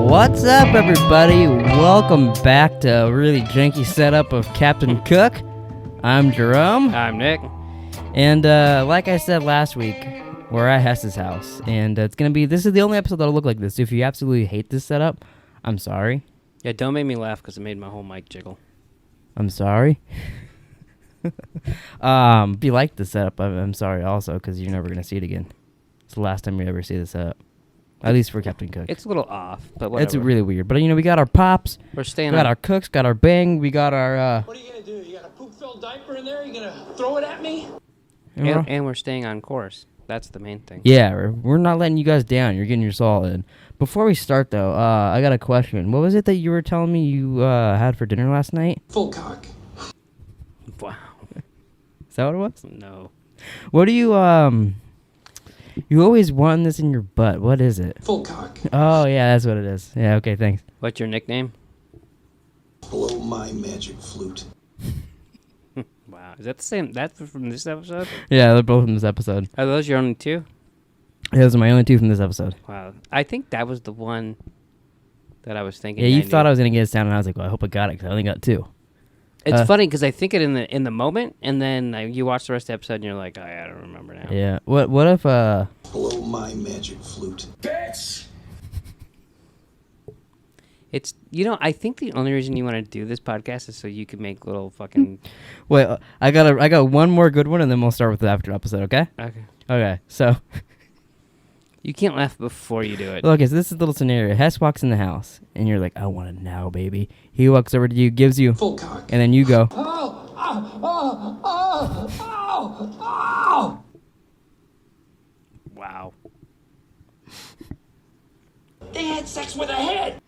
What's up, everybody? Welcome back to a really janky setup of Captain Cook. I'm Jerome. I'm Nick. And like I said last week, we're at Hess's house. And this is the only episode that'll look like this. If you absolutely hate this setup, I'm sorry. Yeah, don't make me laugh because it made my whole mic jiggle. I'm sorry. If you like the setup, I'm sorry also because you're never going to see it again. It's the last time you ever see the setup. At least for Captain Cook. It's a little off, but whatever. It's really weird. But, we got our pops. We're staying We got our cooks, got our bang. We got our... What are you going to do? You got a poop-filled diaper in there? You going to throw it at me? And we're staying on course. That's the main thing. Yeah, we're not letting you guys down. You're getting your Saul in. Before we start, though, I got a question. What was it that you were telling me you had for dinner last night? Full cock. Wow. Is that what it was? No. What do you, You always want this in your butt. What is it? Full cock. Oh, yeah, that's what it is. Yeah, okay, thanks. What's your nickname? Blow my magic flute. Wow. Is that the same? That's from this episode? Yeah, they're both from this episode. Are those your only two? Yeah, those are my only two from this episode. Wow. I think that was the one that I was thinking. Yeah, you thought I was going to get it down, and I was like, well, I hope I got it, because I only got two. It's funny because I think it in the moment, and then you watch the rest of the episode, and you're like, oh, yeah, I don't remember now. Yeah. What if, Blow my magic flute. Bitch! It's, I think the only reason you want to do this podcast is so you can make little fucking... Wait, I got one more good one, and then we'll start with the after episode, okay? Okay. Okay, so... You can't laugh before you do it. Okay, so this is a little scenario. Hess walks in the house, and you're like, I want it now, baby. He walks over to you, gives you... Full cock. And then you go... Oh! Oh! Oh! Oh! Oh! Oh! Wow. They had sex with a head!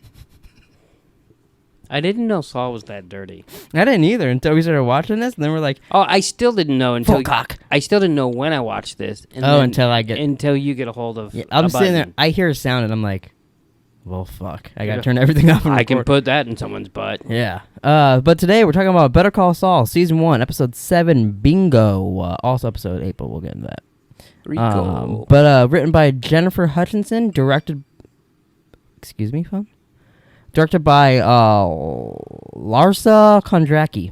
I didn't know Saul was that dirty. I didn't either until we started watching this, and then we're like... Oh, I still didn't know until... Full cock. I still didn't know when I watched this. And Until you get a hold of I'm a sitting there, button. I hear a sound, and I'm like, well, fuck. I gotta turn everything off and I can record. put that in someone's butt. Yeah. But today we're talking about Better Call Saul, Season 1, Episode 7, Bingo. Also Episode 8, but we'll get into that. Rico. Written by Jennifer Hutchinson, directed... Excuse me, phone? Directed by Larsa Kondracki.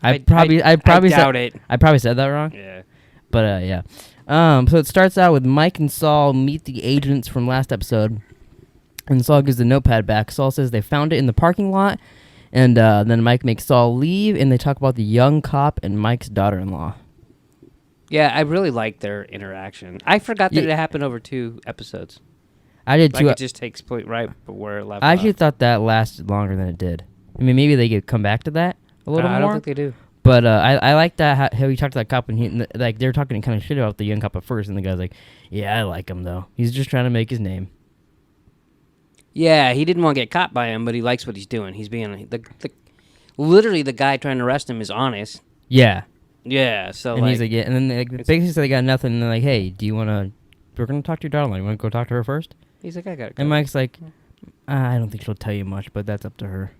I probably doubt it. I probably said that wrong. Yeah. But yeah. So it starts out with Mike and Saul meet the agents from last episode, and Saul gives the notepad back. Saul says they found it in the parking lot, and then Mike makes Saul leave, and they talk about the young cop and Mike's daughter-in-law. Yeah, I really liked their interaction. I forgot that it happened over 2 episodes. I did Like too. it just takes place right where it left I actually off. thought that lasted longer than it did. I mean, maybe they could come back to that a little more. I don't think they do. But I like that how he talked to that cop, and they were talking kind of shit about the young cop at first, and the guy's like, "Yeah, I like him though. He's just trying to make his name." Yeah, he didn't want to get caught by him, but he likes what he's doing. He's being literally the guy trying to arrest him is honest. Yeah. Yeah, so And he's like, yeah, and then basically they got nothing, and they're like, "Hey, do you want to? We're gonna talk to your daughter. You want to go talk to her first?" he's like, I got it. And Mike's like, "I don't think she'll tell you much, but that's up to her."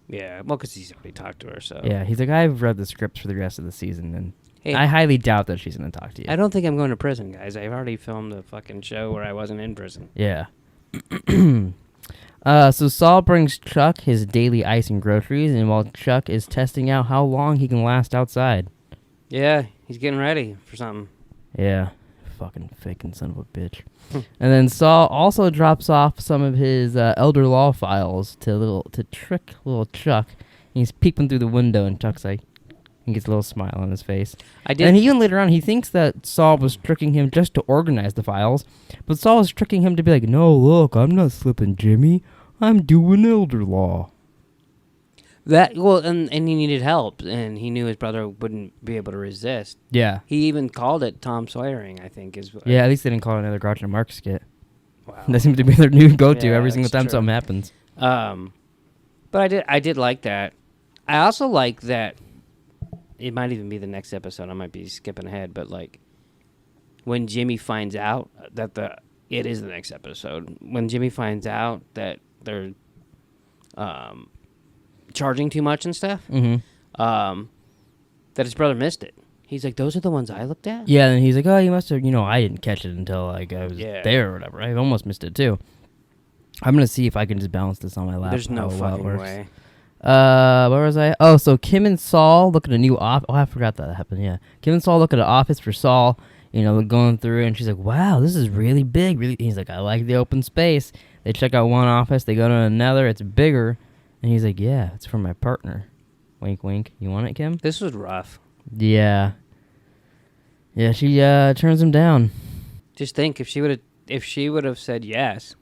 Yeah, well, because he's already talked to her, so. Yeah, he's like, "I've read the scripts for the rest of the season, and Hey, I highly doubt that she's gonna talk to you." I don't think I'm going to prison, guys. I've already filmed a fucking show where I wasn't in prison. Yeah. So Saul brings Chuck his daily ice and groceries, and while Chuck is testing out how long he can last outside. Yeah, he's getting ready for something. Yeah. Fucking faking son of a bitch. And then Saul also drops off some of his elder law files to trick little Chuck. And he's peeping through the window, and Chuck's like, he gets a little smile on his face. And even later on, he thinks that Saul was tricking him just to organize the files, but Saul was tricking him to be like, "No, look, I'm not slipping, Jimmy. I'm doing elder law." And he needed help, and he knew his brother wouldn't be able to resist. Yeah. He even called it Tom Sawyering, I think. Yeah, at least they didn't call it another Groucho Marx skit. Wow. That seems to be their new go-to Yeah, every single that's time true. something happens. But I did like that. I also like that. It might even be the next episode. I might be skipping ahead, but like when Jimmy finds out that it is the next episode. When Jimmy finds out that they're charging too much and stuff, that his brother missed it. He's like, those are the ones I looked at? Yeah, and he's like, oh, you must have, I didn't catch it until, like, I was Yeah. there or whatever. I almost missed it, too. I'm gonna see if I can just balance this on my laptop. There's no how well it fucking works. way. Where was I? Oh, so Kim and Saul look at a new office. Oh, I forgot that happened. Yeah, Kim and Saul look at an office for Saul. You know, going through, and she's like, "Wow, this is really big." Really, he's like, "I like the open space." They check out one office, they go to another. It's bigger, and he's like, "Yeah, it's for my partner." Wink, wink. You want it, Kim? This was rough. Yeah. Yeah, she turns him down. Just think, if she would have said yes,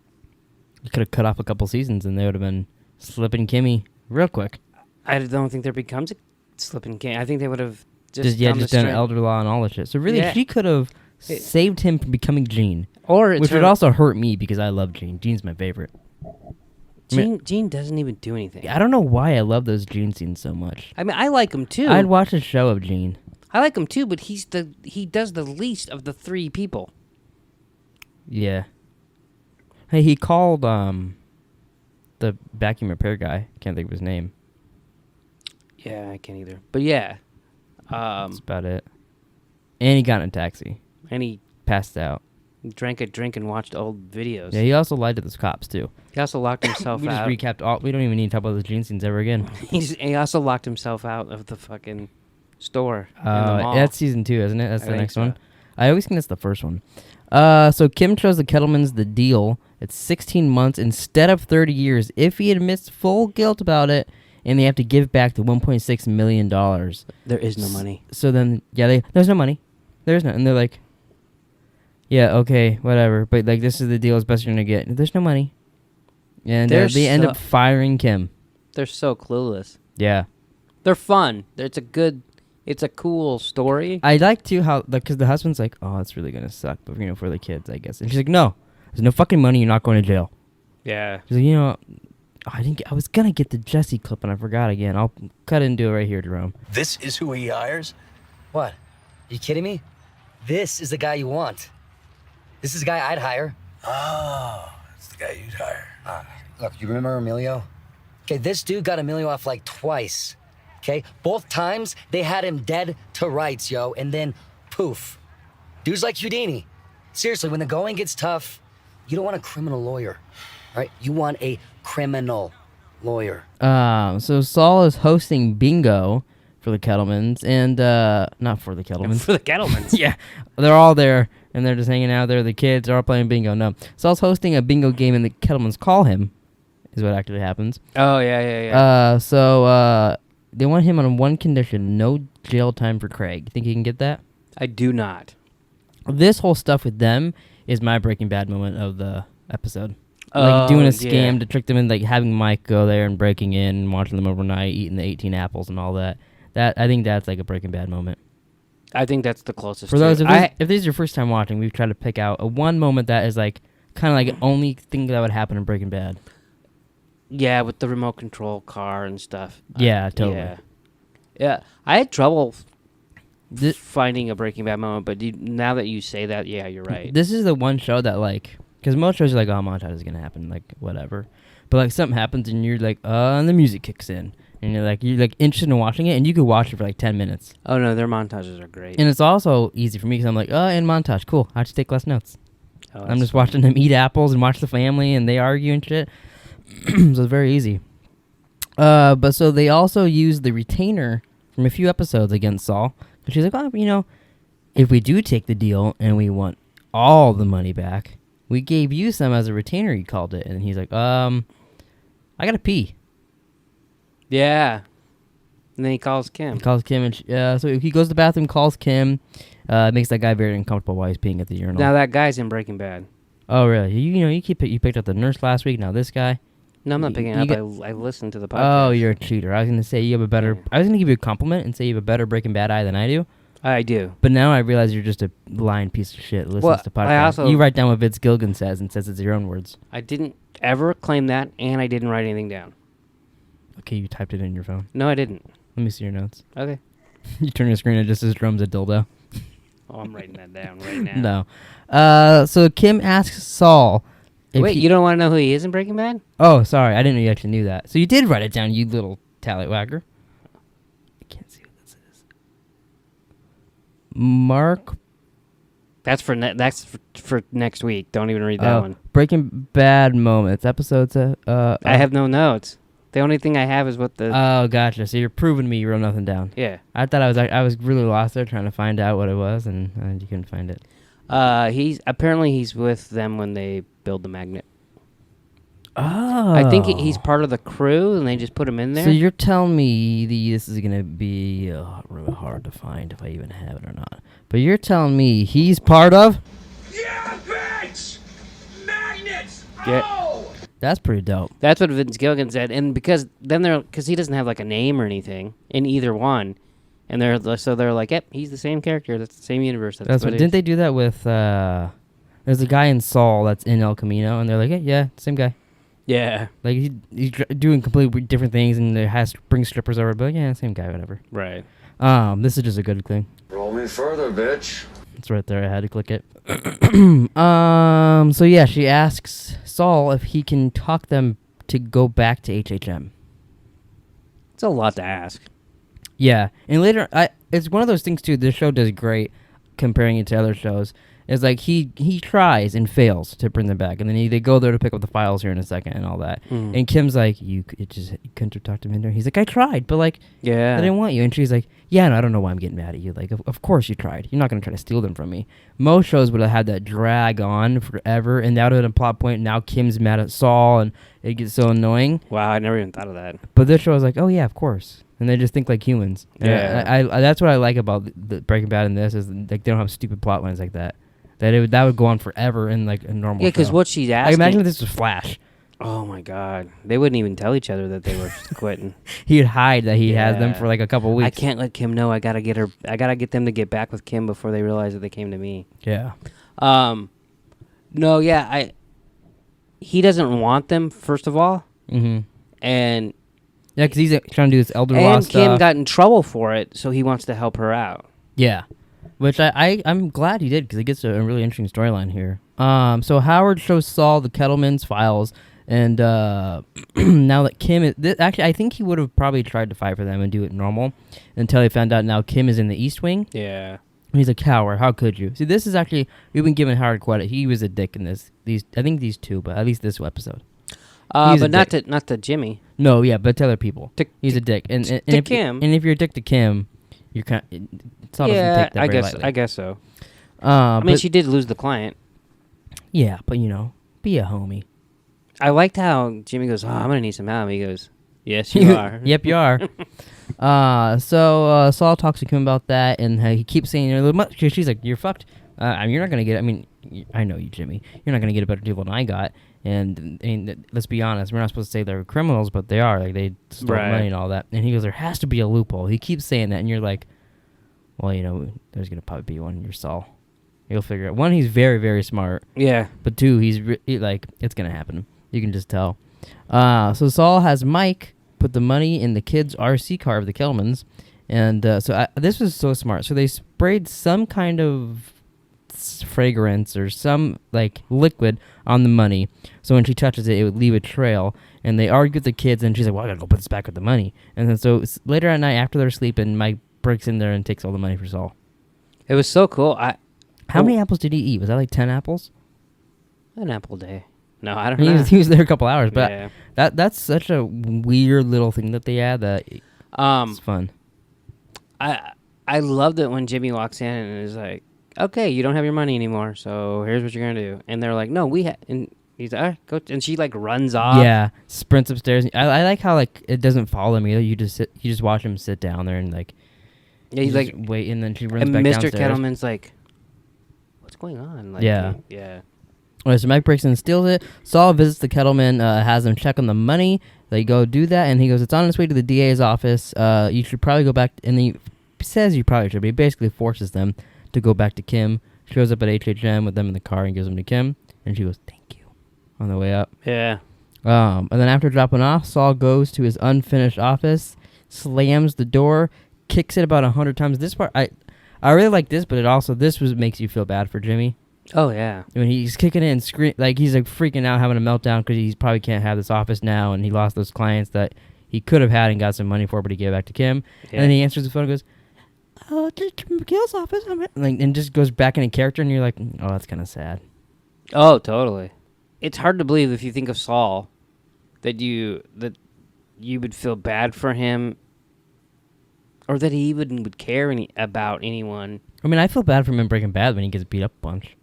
You could have cut off a couple seasons, and they would have been slipping Kimmy real quick. I don't think there becomes a slipping game. I think they would have just done elder law and all that shit. So really, Yeah. she could have saved him from becoming Gene, or which would also hurt me because I love Gene. Gene's my favorite. Gene doesn't even do anything. I don't know why I love those Gene scenes so much. I mean, I like him too. I'd watch a show of Gene. I like him too, but he does the least of the three people. Yeah. Hey, he called the vacuum repair guy. Can't think of his name. Yeah, I can't either. But yeah, That's about it. And he got in a taxi. and he Passed out. drank a drink and watched old videos. Yeah, he also lied to those cops too. He also locked himself We just out. recapped all. We don't even need to talk about those Gene scenes ever again. He also locked himself out of the fucking store in the mall. That's season 2, isn't it? That's I the think next so. one. I always think that's the first one. So Kim shows the Kettlemans the deal. It's 16 months instead of 30 years if he admits full guilt about it, and they have to give back the $1.6 million. There is no money. So then, there's no money. There's no, and they're like, yeah, okay, whatever. But like, this is the deal as best you're gonna get. There's no money, and they end up firing Kim. They're so clueless. Yeah, They're fun. It's a cool story. I like too how because the husband's like, oh, it's really gonna suck, but for the kids, I guess. And she's like, no, there's no fucking money. You're not going to jail. Yeah. She's like, I was gonna get the Jesse clip and I forgot again. I'll cut into it right here, Jerome. This is who he hires? What? You kidding me? This is the guy you want. This is the guy I'd hire. Oh, it's the guy you'd hire. Look, you remember Emilio? Okay, this dude got Emilio off like twice. Okay? Both times, they had him dead to rights, yo, and then poof. Dude's like Houdini. Seriously, when the going gets tough, you don't want a criminal lawyer, all right? You want a criminal lawyer. So Saul is hosting bingo for the Kettlemans, and not for the Kettlemans. For the Kettlemans. Yeah, they're all there, and they're just hanging out there. The kids are all playing bingo. No, Saul's hosting a bingo game, and the Kettlemans call him, is what actually happens. Oh, yeah. So they want him on one condition: no jail time for Craig. Think he can get that? I do not. This whole stuff with them is my Breaking Bad moment of the episode. Like doing a scam to trick them in, like having Mike go there and breaking in and watching them overnight, eating the 18 apples and all that. I think that's like a Breaking Bad moment. I think that's the closest. For those, to if this is your first time watching, we've tried to pick out a one moment that is like kind of like the only thing that would happen in Breaking Bad. Yeah, with the remote control car and stuff. Yeah, totally. Yeah, I had trouble This, finding a Breaking Bad moment, but now that you say that, yeah, you're right. this is the one show that like, because most shows are like, oh, montage is gonna happen, like whatever, but like something happens and you're like, and the music kicks in, and you're like interested in watching it, and you could watch it for like 10 minutes. Oh no, their montages are great. And it's also easy for me because I'm like, and montage, cool. I just take less notes. Oh, I'm just watching them eat apples and watch the family and they argue and shit. So it's very easy. But so they also use the retainer from a few episodes against Saul. But she's like, if we do take the deal and we want all the money back, we gave you some as a retainer, he called it. And he's like, I gotta pee. Yeah. And then he calls Kim. He calls Kim, and so he goes to the bathroom, calls Kim, makes that guy very uncomfortable while he's peeing at the urinal. Now that guy's in Breaking Bad. Oh, really? You picked up the nurse last week. Now this guy. No, I'm not picking it up. I listened to the podcast. Oh, you're a cheater. I was gonna say you have a better. Yeah. I was gonna give you a compliment and say you have a better Breaking Bad eye than I do. I do. But now I realize you're just a lying piece of shit. Listens to podcasts. You write down what Vince Gilligan says and says it's your own words. I didn't ever claim that, and I didn't write anything down. Okay, you typed it in your phone. No, I didn't. Let me see your notes. Okay. You turn your screen and it just says drums a dildo. Oh, I'm writing that down right now. No. So Kim asks Saul. Wait, you don't want to know who he is in Breaking Bad? Oh, sorry. I didn't know you actually knew that. So you did write it down, you little tallywhacker. I can't see what this is. Mark That's for next week. Don't even read that one. Breaking Bad moments. Episodes. I have no notes. The only thing I have is what the. Oh, gotcha. So you're proving me you wrote nothing down. Yeah. I thought I was really lost there trying to find out what it was, and you couldn't find it. He's with them when they build the magnet. Oh. I think he's part of the crew, and they just put him in there. So you're telling me this is gonna be really hard to find if I even have it or not. But you're telling me he's part of? Yeah, bitch! Magnets! Yeah. Oh! That's pretty dope. That's what Vince Gilligan said, and because he doesn't have like a name or anything in either one, and they're like, yep, he's the same character. That's the same universe. That's what. Didn't they do that with? There's a guy in Saul that's in El Camino, and they're like, yeah, same guy. Yeah. Like he's doing completely different things, and it has to bring strippers over. But yeah, same guy, whatever. Right. This is just a good thing. Roll me further, bitch. It's right there. I had to click it. So yeah, she asks Saul if he can talk them to go back to HHM. It's a lot to ask. Yeah, and later, it's one of those things too. This show does great comparing it to other shows. It's like he tries and fails to bring them back, and then they go there to pick up the files here in a second and all that. Mm. And Kim's like, you couldn't have talked him in there. He's like, I tried, but like, Yeah. I didn't want you. And she's like, yeah, no, I don't know why I'm getting mad at you. Like, of course you tried. You're not gonna try to steal them from me. Most shows would have had that drag on forever, and that would have been a plot point. Now Kim's mad at Saul, and it gets so annoying. Wow, I never even thought of that. But this show is like, oh yeah, of course. And they just think like humans. And Yeah. I that's what I like about the Breaking Bad in this is like they don't have stupid plot lines like that. That would go on forever in like a normal Yeah, because show. what she's I asking. imagine if this was Flash. Oh my God, they wouldn't even tell each other that they were quitting. He'd hide that he has them Yeah. for like a couple weeks. I can't let Kim know. I gotta get them to get back with Kim before they realize that they came to me. Yeah. No, yeah, he doesn't want them, first of all, Mm-hmm. and Yeah, because he's trying to do this elder law and stuff. Kim got in trouble for it, so he wants to help her out. Yeah. Which I'm glad he did because it gets a really interesting storyline here. So Howard shows Saul the Kettleman's files, and now that Kim is... actually, I think he would have probably tried to fight for them and do it normal until he found out now Kim is in the East Wing. Yeah. And he's like, Howard, how could you? See, this is actually... We've been giving Howard credit. He was a dick in this. I think these two, but at least this episode. But not to Jimmy. No, yeah, but to other people. He's a dick. And if Kim. And if you're a dick to Kim, you're kind of... Saul doesn't take that very lightly. I guess so. I mean, but- she did lose the client. Yeah, but be a homie. I liked how Jimmy goes, I'm going to need some help. He goes, yes, you are. Yep, you are. So Saul talks to Kim about that, and he keeps saying, she's like, you're fucked. You're not going to get, I know you, Jimmy. You're not going to get a better deal than I got. And let's be honest, we're not supposed to say they're criminals, but they are. Like, they stole money and all that. And he goes, there has to be a loophole. He keeps saying that, and you're like, well, there's going to probably be one. You're Saul. You'll figure it. One, he's very, very smart. Yeah. But two, he's it's going to happen. You can just tell. So Saul has Mike put the money in the kids' RC car of the Kellmans. And this was so smart. So they sprayed some kind of fragrance or some like liquid on the money. So when she touches it, it would leave a trail. And they argued with the kids, and she's like, well, I got to go put this back with the money. And then so later at night, after they're sleeping, Mike breaks in there and takes all the money for Saul. It was so cool. How many apples did he eat? Was that like 10 apples? An apple a day. No, I don't know. He was there a couple hours, but Yeah. that's such a weird little thing that they add that it's fun. I loved it when Jimmy walks in and is like, okay, you don't have your money anymore, so here's what you're going to do. And they're like, no, and he's like, all right, go. And she like runs off. Yeah, sprints upstairs. I like how like it doesn't follow me. You just watch him sit down there and like Yeah, he's like, wait, and then she runs and back Mr. downstairs. Kettleman's like, what's going on? Like, Yeah. Yeah. Alright, so Mike breaks in and steals it. Saul visits the Kettleman, has them check on the money. They go do that, and he goes, it's on its way to the DA's office. You should probably go back. And he says you probably should, but he basically forces them to go back to Kim. Shows up at HHM with them in the car and gives them to Kim. And she goes, thank you, on the way up. Yeah. And then after dropping off, Saul goes to his unfinished office, slams the door, kicks it about 100 times. This part, I really like this, but this makes you feel bad for Jimmy. Oh, yeah. When he's kicking it and he's like freaking out, having a meltdown because he probably can't have this office now, and he lost those clients that he could have had and got some money for, but he gave back to Kim. Yeah. And then he answers the phone and goes, oh, just McGill's office. Like, and just goes back into character, and you're like, oh, that's kind of sad. Oh, totally. It's hard to believe if you think of Saul that you would feel bad for him, or that he even would care about anyone. I mean, I feel bad for him in Breaking Bad when he gets beat up a bunch.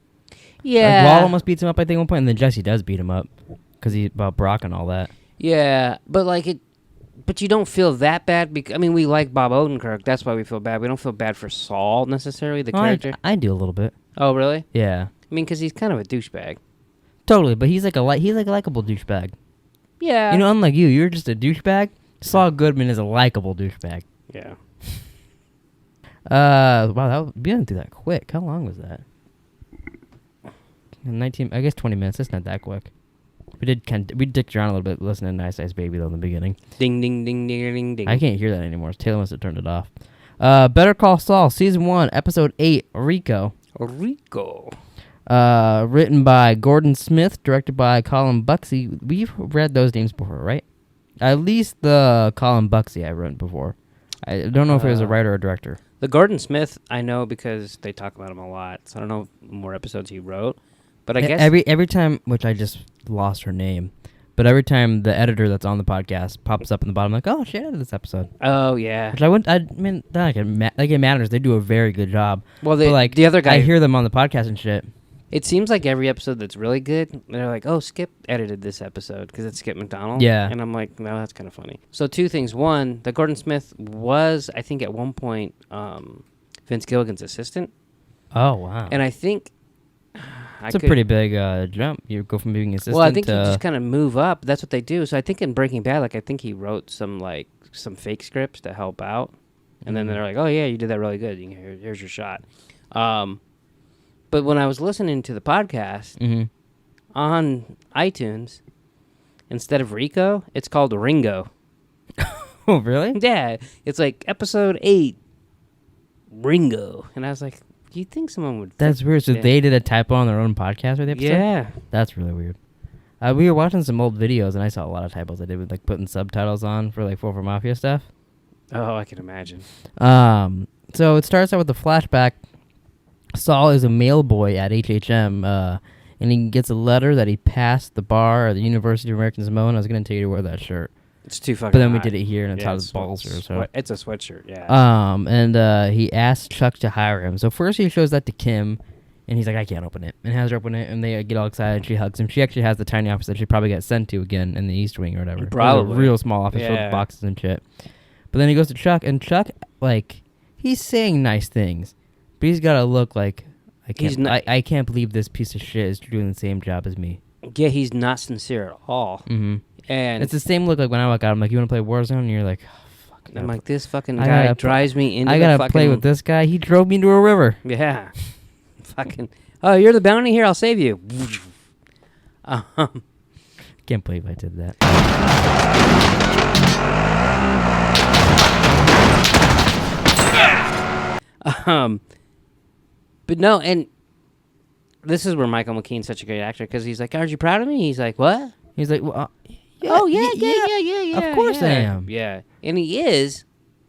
Yeah. Like, Walt almost beats him up, I think, at one point, and then Jesse does beat him up because he's about Brock and all that. Yeah, but but you don't feel that bad because, I mean, we like Bob Odenkirk. That's why we feel bad. We don't feel bad for Saul necessarily, the character. I do a little bit. Oh, really? Yeah. I mean, because he's kind of a douchebag. Totally, but he's like a likable douchebag. Yeah. You know, unlike you're just a douchebag. Saul Goodman is a likable douchebag. Yeah. Wow, we went through that quick. How long was that? 19, I guess 20 minutes. That's not that quick. We dicked around a little bit listening to Nice Ice Baby though in the beginning. Ding, ding, ding, ding, ding, ding. I can't hear that anymore. Taylor must have turned it off. Better Call Saul, Season 1, Episode 8, Rico. Rico. Written by Gordon Smith, directed by Colin Buxey. We've read those names before, right? At least the Colin Buxey I've written before. I don't know if it was a writer or director. The Gordon Smith, I know because they talk about him a lot. So I don't know more episodes he wrote. But I guess every time, which I just lost her name, but every time the editor that's on the podcast pops up in the bottom, I'm like, oh, she edited this episode. Oh, yeah. Which I mean, like it matters. They do a very good job. Well, but like the other guy, I hear them on the podcast and shit. It seems like every episode that's really good, they're like, oh, Skip edited this episode because it's Skip McDonald. Yeah. And I'm like, no, that's kind of funny. So two things. One, the Gordon Smith was, I think at one point, Vince Gilligan's assistant. Oh, wow. And I think... It's a pretty big jump. You go from being assistant to... Well, I think you just kind of move up. That's what they do. So I think in Breaking Bad, like I think he wrote some fake scripts to help out. And then they're like, oh, yeah, you did that really good. Here's your shot. But when I was listening to the podcast on iTunes, instead of Rico, it's called Ringo. Oh, really? Yeah. It's like episode 8, Ringo. And I was like, do you think someone would... That's weird. So they did a typo on their own podcast for the episode? Yeah. That's really weird. We were watching some old videos, and I saw a lot of typos I did with like putting subtitles on for like 4 for Mafia stuff. Oh, I can imagine. So it starts out with a flashback. Saul is a mail boy at HHM, and he gets a letter that he passed the bar at the University of American Samoa. And I was going to tell you to wear that shirt. It's too fucking But then we hot. did it here, and it's hot as balls. It's a sweatshirt, yeah. And he asks Chuck to hire him. So first he shows that to Kim, and he's like, I can't open it. And has her open it, and they get all excited. She hugs him. She actually has the tiny office that she probably got sent to again in the East Wing or whatever. Probably. A real small office filled with boxes and shit. But then he goes to Chuck, and Chuck, like, he's saying nice things, but he's got to look like, I can't believe this piece of shit is doing the same job as me. Yeah, he's not sincere at all. Mm-hmm. And it's the same look like when I walk out. I'm like, you want to play Warzone? And you're like, oh, fuck. I'm like, this fucking guy drives me into the fucking... I gotta play with this guy. He drove me into a river. Yeah. Fucking... Oh, you're the bounty here. I'll save you. Can't believe I did that. But no, and this is where Michael McKean's such a great actor because he's like, aren't you proud of me? He's like, what? He's like, well, yeah. Of course I am. Yeah. And he is,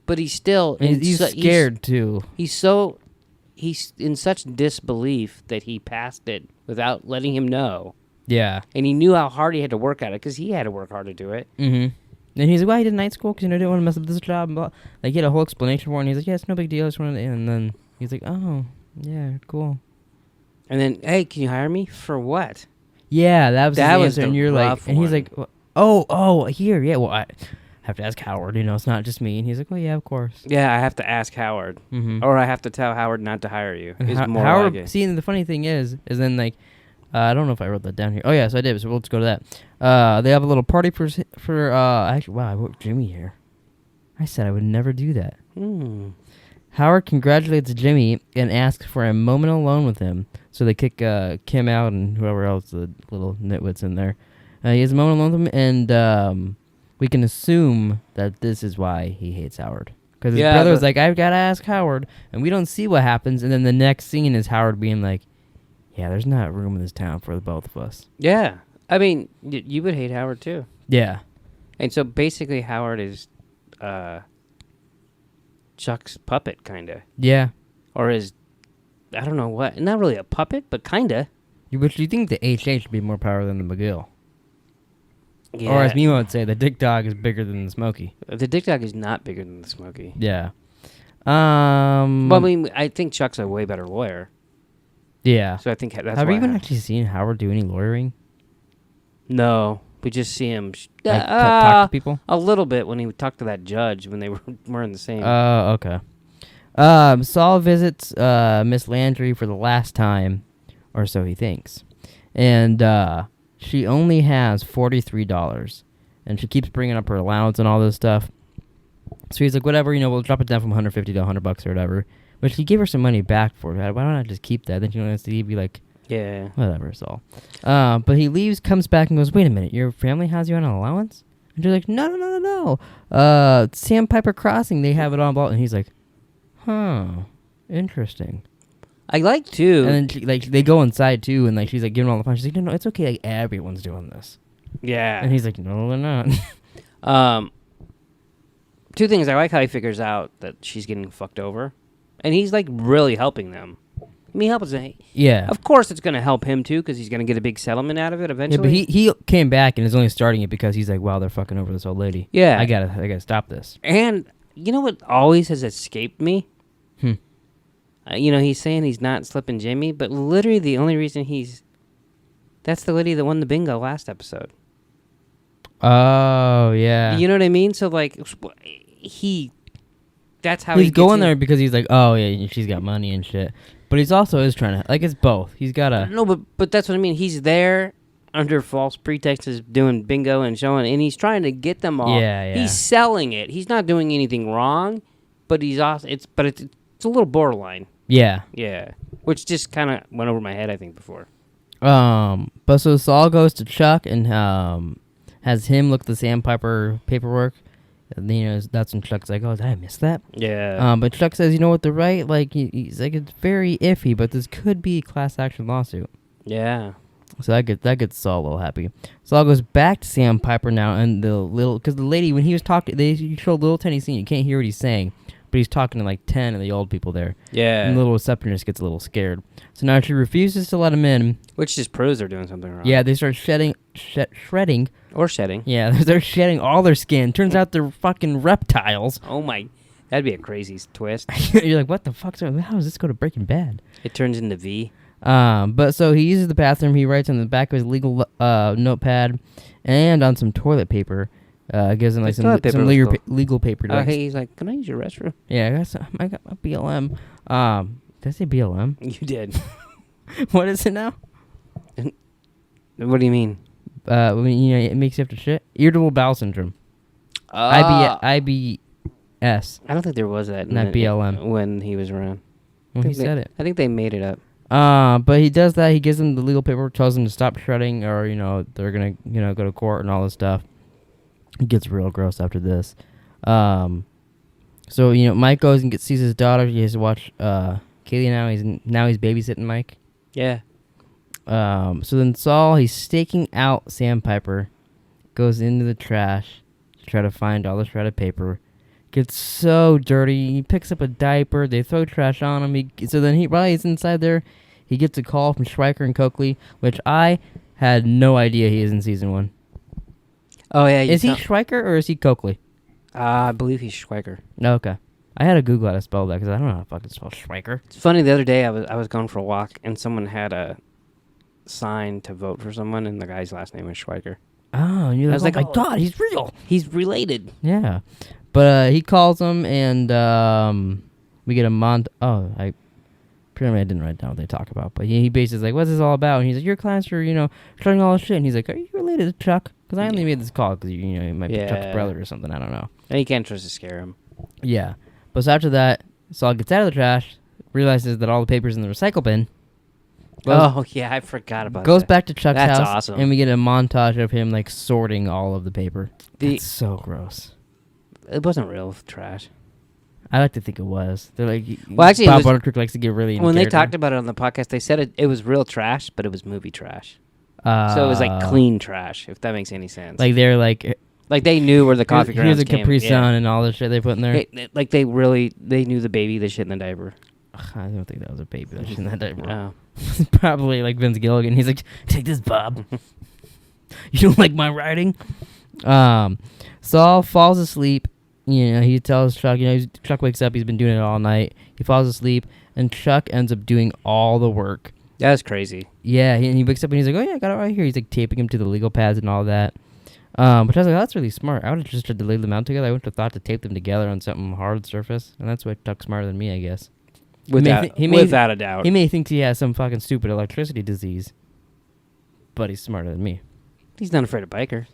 but he's still... He's scared, too. He's in such disbelief that he passed it without letting him know. Yeah. And he knew how hard he had to work at it because he had to work hard to do it. Mm-hmm. And he's like, well, I did night school because, I didn't want to mess up this job. Like, he had a whole explanation for it, and he's like, yeah, it's no big deal. I just wanted to... And then he's like, oh, yeah, cool. And then, hey, can you hire me? For what? Yeah, that was his answer. The and you're like, rough and he's one. like, oh, here, yeah, well, I have to ask Howard, it's not just me. And he's like, well, yeah, of course. Yeah, I have to ask Howard. Mm-hmm. Or I have to tell Howard not to hire you. And Is more Howard, like it. see, and the funny thing is then, like, I don't know if I wrote that down here. Oh, yeah, so I did, so let's go to that. They have a little party for actually, wow, I wrote Jimmy here. I said I would never do that. Howard congratulates Jimmy and asks for a moment alone with him. So they kick Kim out and whoever else, the little nitwits in there. He has a moment alone with him, and we can assume that this is why he hates Howard. Because his brother's like, I've got to ask Howard, and we don't see what happens, and then the next scene is Howard being like, yeah, there's not room in this town for the both of us. Yeah. I mean, you would hate Howard, too. Yeah. And so basically Howard is... Chuck's puppet, kind of. Yeah. Or his, I don't know what. Not really a puppet, but kind of. But you think the HA should be more powerful than the McGill? Yeah. Or as Mimo would say, the Dick Dog is bigger than the Smokey. The Dick Dog is not bigger than the Smokey. Yeah. Well, I mean, I think Chuck's a way better lawyer. Yeah. So I think that's Have why you even actually seen Howard do any lawyering? No. We just see him Like, talk to people? a little bit when he talked to that judge when they were in the same. Oh, okay. Saul visits Miss Landry for the last time, or so he thinks. And she only has $43. And she keeps bringing up her allowance and all this stuff. So he's like, whatever, we'll drop it down from $150 to $100 or whatever. But he gave her some money back for it. Why don't I just keep that? Then she wants to be like, yeah. whatever, Saul. But he leaves, comes back, and goes, wait a minute, your family has you on an allowance? And she's like, no. Sandpiper Crossing, they have it on ball. And he's like, huh, interesting. I like too. And then they go inside too, and she's giving all the fun. She's like, no, it's okay. Like everyone's doing this. Yeah. And he's like, no, they're not. Two things. I like how he figures out that she's getting fucked over, and he's really helping them. I mean, help us. Yeah. Of course, it's gonna help him too because he's gonna get a big settlement out of it Yeah, eventually. but he came back and is only starting it because he's like, wow, they're fucking over this old lady. Yeah. I gotta stop this. And you know what always has escaped me? Hmm. He's saying he's not slipping Jimmy, but literally the only reason that's the lady that won the bingo last episode. Oh, yeah. You know what I mean? So that's how he's he gets going in. there because he's like, oh, yeah, she's got money and shit. But he's also is trying to, it's both. He's got to. No, but that's what I mean. He's there under false pretexts doing bingo and showing, and he's trying to get them all. Yeah. He's selling it. He's not doing anything wrong, but he's also, it's a little borderline. Yeah. Yeah. Which just kind of went over my head, I think, before. But so Saul goes to Chuck and has him look at the Sandpiper paperwork. And, that's when Chuck's like, oh, did I miss that? Yeah. But Chuck says, you know what, they're right. He's like, it's very iffy, but this could be a class action lawsuit. Yeah. So that gets Saul a little happy. Saul goes back to Sandpiper now, and because the lady, when he was talking, they showed a little tiny scene. You can't hear what he's saying, but he's talking to 10 of the old people there. Yeah. And the little receptionist gets a little scared. So now she refuses to let him in. Which just proves they're doing something wrong. Yeah, they start shredding. Or shedding. Yeah, they're shedding all their skin. Turns out they're fucking reptiles. Oh my, that'd be a crazy twist. You're like, what the fuck? How does this go to Breaking Bad? It turns into V. But so he uses the bathroom. He writes on the back of his legal notepad and on some toilet paper. Gives him some legal paper. Hey, he's like, can I use your restroom? Yeah, I got my BLM. Did I say BLM? You did. What is it now? What do you mean? It makes you have to shit. Irritable bowel syndrome. IBS. I don't think there was that. Not BLM. When he was around. When he said it. I think they made it up. But he does that. He gives them the legal paperwork, tells them to stop shredding, or they're gonna go to court and all this stuff. He gets real gross after this. So Mike goes and sees his daughter. He has to watch Kaylee now. He's babysitting Mike. Yeah. So then Saul, he's staking out Sandpiper, goes into the trash to try to find all the shredded paper. Gets so dirty. He picks up a diaper. They throw trash on him. So then while he's inside there, he gets a call from Schweiker and Coakley, which I had no idea he is in season 1. Oh yeah. Is he Schweiker or is he Coakley? I believe he's Schweiker. No, okay. I had to Google how to spell that because I don't know how to fucking spell Schweiker. It's funny. The other day I was going for a walk and someone had a sign to vote for someone, and the guy's last name was Schweiker. Oh, and you're I was like, like, oh my god, he's real. He's related. Yeah, but he calls him, and we get a I didn't write down what they talk about, but he basically is like, what's this all about? And he's like, your clients are showing all this shit, and he's like, are you related to Chuck? Because I only made this call because he might be Chuck's brother or something. I don't know. And you can't trust to scare him. Yeah, but so after that, Saul gets out of the trash, realizes that all the paper's in the recycle bin. Oh yeah, I forgot about that. Goes back to Chuck's house. That's awesome. And we get a montage of him sorting all of the paper. That's so gross. It wasn't real trash. I like to think it was. They're like, well, actually, Bob Buttercreek likes to get really when they talked about it on the podcast, they said it was real trash, but it was movie trash. So it was Oh. clean trash, if that makes any sense. They're Like they knew where the coffee grounds Here's a came. Capri Sun and all this shit they put in there. Like they knew the baby that shit in the diaper. I don't think that was a baby that shit in that diaper. Oh. Probably like Vince Gilligan. He's like, take this, Bob. You don't like my writing? Saul falls asleep. He tells Chuck, Chuck wakes up. He's been doing it all night. He falls asleep, and Chuck ends up doing all the work. That's crazy. Yeah, he wakes up and he's like, oh, yeah, I got it right here. He's like taping him to the legal pads and all that. Which I was like, oh, that's really smart. I would have just tried to lay them out together. I wouldn't have thought to tape them together on something hard surface. And that's why Chuck's smarter than me, I guess. Without a doubt. He may think he has some fucking stupid electricity disease, but he's smarter than me. He's not afraid of bikers.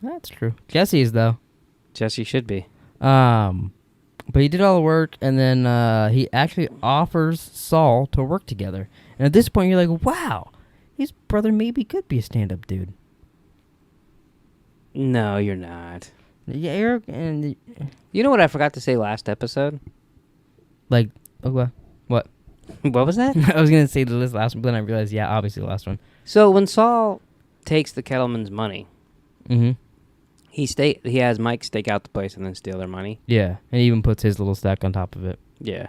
That's true. Jesse is, though. Jesse should be. But he did all the work, and then he actually offers Saul to work together. And at this point, you're like, wow, his brother maybe could be a stand-up dude. No, you're not. Yeah, Eric, and You know what I forgot to say last episode? like, what? What was that? I was gonna say the last one, but then I realized, yeah, obviously the last one. So when Saul takes the Kettleman's money, Mm-hmm. he has Mike stake out the place and then steal their money. Yeah, and he even puts his little stack on top of it. Yeah.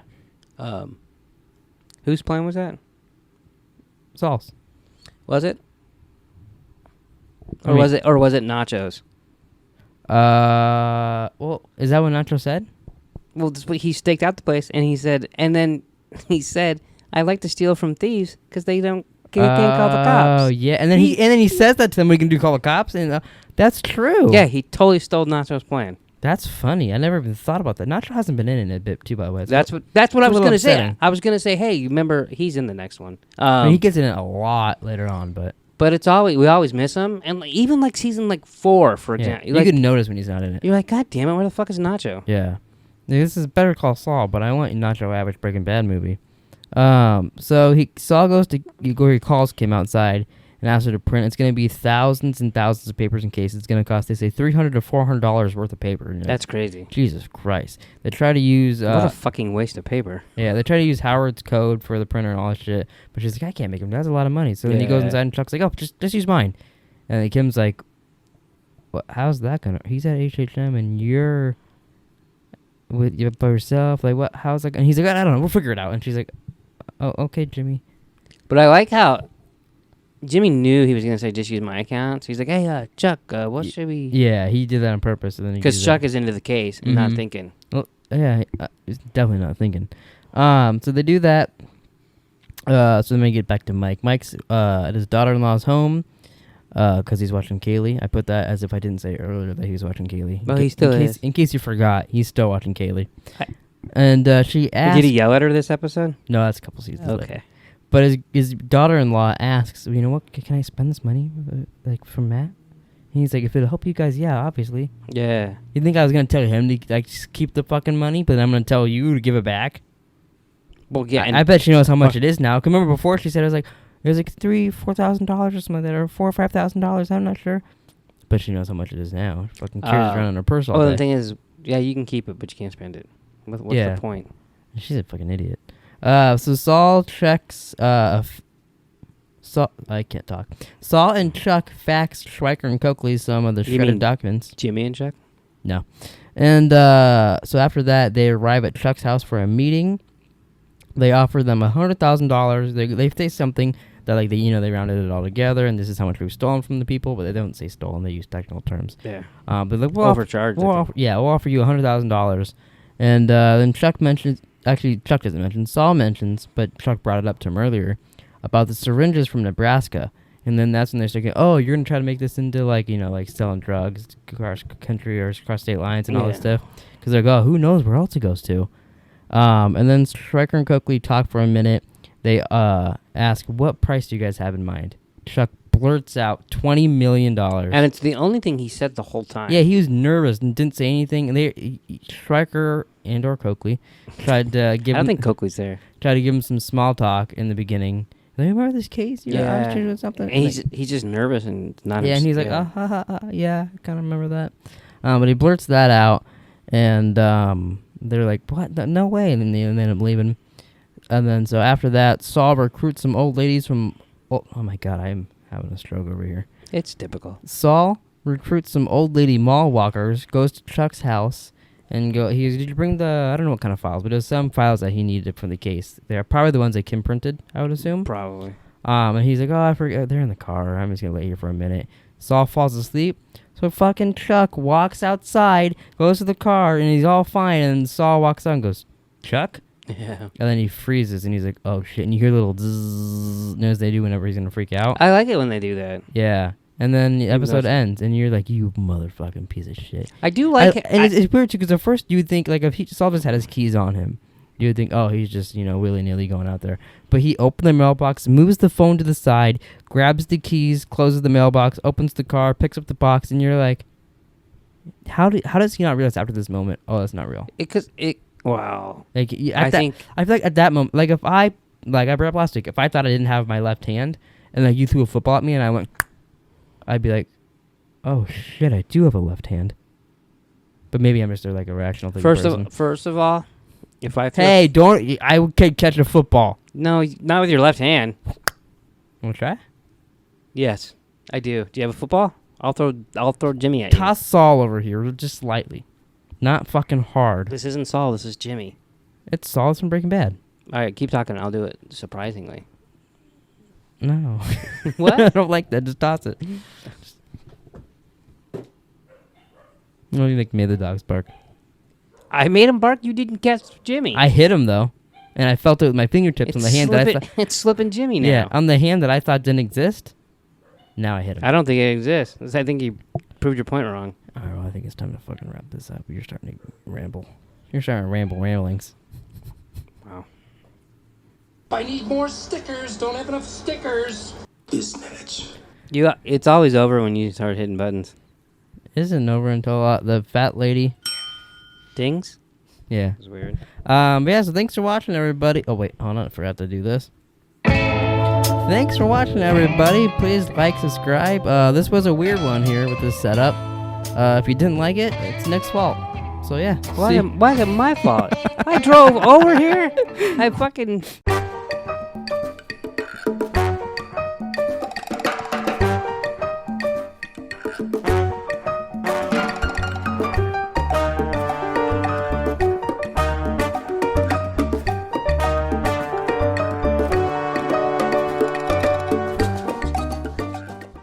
Whose plan was Saul's. it? I Or mean- was it Nacho's? Well, is that what Nacho said? Well, he staked out the place and he said, I like to steal from thieves because they can't call the cops. Oh yeah, and then he says that to them. We can call the cops, and that's true. Yeah, he totally stole Nacho's plan. That's funny. I never even thought about that. Nacho hasn't been in it a bit too, by the way. That's what I it's a was little gonna say. upsetting. I was gonna say, hey, you remember he's in the next one. I mean, he gets in it a lot later on, but we always miss him, and even like season 4, for yeah, example, you can notice when he's not in it. you're like, God damn it, where the fuck is Nacho? Yeah, this is Better Call Saul, but I want Nacho average Breaking Bad movie. So Saul goes to where he calls Kim outside and asks her to print. It's going to be thousands and thousands of papers and cases. It's going to cost, they say, $300 to $400 worth of paper. That's crazy. Jesus Christ. They try to use... what a fucking waste of paper. Yeah, they try to use Howard's code for the printer and all that shit. But she's like, I can't make him. That's a lot of money. So then he goes inside and Chuck's like, oh, just use mine. And then Kim's like, what? How's that going to... He's at HHM and you're you by yourself. Like, what? How's that? And he's like, I don't know. We'll figure it out. And she's like, oh, okay, Jimmy. But I like how Jimmy knew he was going to say, just use my account. So he's like, hey, Chuck, what should we... Yeah, he did that on purpose. Because Chuck is into the case and not thinking. Well, yeah, he's definitely not thinking. So they do that. So then we get back to Mike. Mike's at his daughter-in-law's home because he's watching Kaylee. I put that as if I didn't say earlier that he was watching Kaylee. Well, he still is. In case you forgot, he's still watching Kaylee. And she asked... Did he yell at her this episode? No, that's a couple seasons later. Okay. But his daughter-in-law asks, you know what, can I spend this money, like, from Matt? And he's like, if it'll help you guys, yeah, obviously. Yeah. You think I was going to tell him to, like, just keep the fucking money, but I'm going to tell you to give it back? Well, yeah. I bet she knows how much it is now. 'Cause remember before she said it was like $4,000 or something like that, or $4,000 or $5,000, I'm not sure. But she knows how much it is now. She fucking carries around in her purse all day. the thing is, yeah, you can keep it, but you can't spend it. What's the point? She's a fucking idiot. So Saul checks, I can't talk. Saul and Chuck fax Schweiker and Coakley some of the You shredded mean documents. Jimmy and Chuck? No. And so after that, they arrive at Chuck's house for a meeting. They offer them $100,000. They say something that, like, they rounded it all together, and this is how much we've stolen from the people, but they don't say stolen. They use technical terms. Yeah. But like, Overcharged. we'll offer you $100,000. And then Chuck mentions... Actually, Chuck doesn't mention. Saul mentions, but Chuck brought it up to him earlier, about the syringes from Nebraska. And then that's when they're thinking, oh, you're going to try to make this into, like, like selling drugs across country or across state lines and all this stuff. Because they're like, oh, who knows where else it goes to. And then Schweiker and Coakley talk for a minute. They ask, what price do you guys have in mind? Chuck blurts out $20 million. And it's the only thing he said the whole time. Yeah, he was nervous and didn't say anything. And Schweiker and or Coakley tried to give I don't think Coakley's there. Tried to give him some small talk in the beginning. Like, remember this case? I was doing something. And he's just nervous and not. Yeah, and he's like, yeah, I kind of remember that. But he blurts that out, and they're like, what? No way. And then they end up leaving. And then so after that, Saul recruits some old ladies from. Oh my God, I'm having a stroke over here. It's typical. Saul recruits some old lady mall walkers, goes to Chuck's house, and did you bring I don't know what kind of files, but there's some files that he needed from the case. They're probably the ones that Kim printed, I would assume. Probably. And he's like, oh, I forgot, they're in the car. I'm just going to lay here for a minute. Saul falls asleep. So fucking Chuck walks outside, goes to the car, and he's all fine. And Saul walks out and goes, Chuck? Yeah. And then he freezes, and he's like, oh, shit. And you hear a little zzz, as they do whenever he's going to freak out. I like it when they do that. Yeah. And then the episode ends, and you're like, you motherfucking piece of shit. I do like it. And it's weird, too, because at first you would think, like, if Saul just had his keys on him, you would think, oh, he's just, willy-nilly going out there. But he opened the mailbox, moves the phone to the side, grabs the keys, closes the mailbox, opens the car, picks up the box, and you're like, how does he not realize after this moment, oh, that's not real? Wow. Like, I think... I feel like at that moment, like, I brought up last week, if I thought I didn't have my left hand, and, like, you threw a football at me, and I went, I'd be like, oh, shit, I do have a left hand. But maybe I'm just, like, a rational thinking person. First of all... If I I can catch a football. No, not with your left hand. Want to try? Yes, I do. Do you have a football? I'll throw Jimmy at you. Toss Saul over here, just slightly. Not fucking hard. This isn't Saul, this is Jimmy. It's Saul from Breaking Bad. All right, keep talking. I'll do it surprisingly. No. What? I don't like that. Just toss it. No, you made the dogs bark. I made him bark. You didn't catch Jimmy. I hit him, though. And I felt it with my fingertips on the hand that I thought... It's slipping Jimmy now. Yeah, on the hand that I thought didn't exist. Now I hit him. I don't think it exists. I think you proved your point wrong. All right, well, I think it's time to fucking wrap this up. You're starting to ramble. You're starting to ramblings. Wow. I need more stickers. Don't have enough stickers. Biznatch. It's always over when you start hitting buttons. Isn't over until the fat lady... Dings? Yeah. It's weird. But yeah, so thanks for watching, everybody. Oh, wait, hold on. I forgot to do this. Thanks for watching, everybody. Please like, subscribe. This was a weird one here with this setup. If you didn't like it, it's Nick's fault. So, yeah. Why is it my fault? I drove over here. I fucking...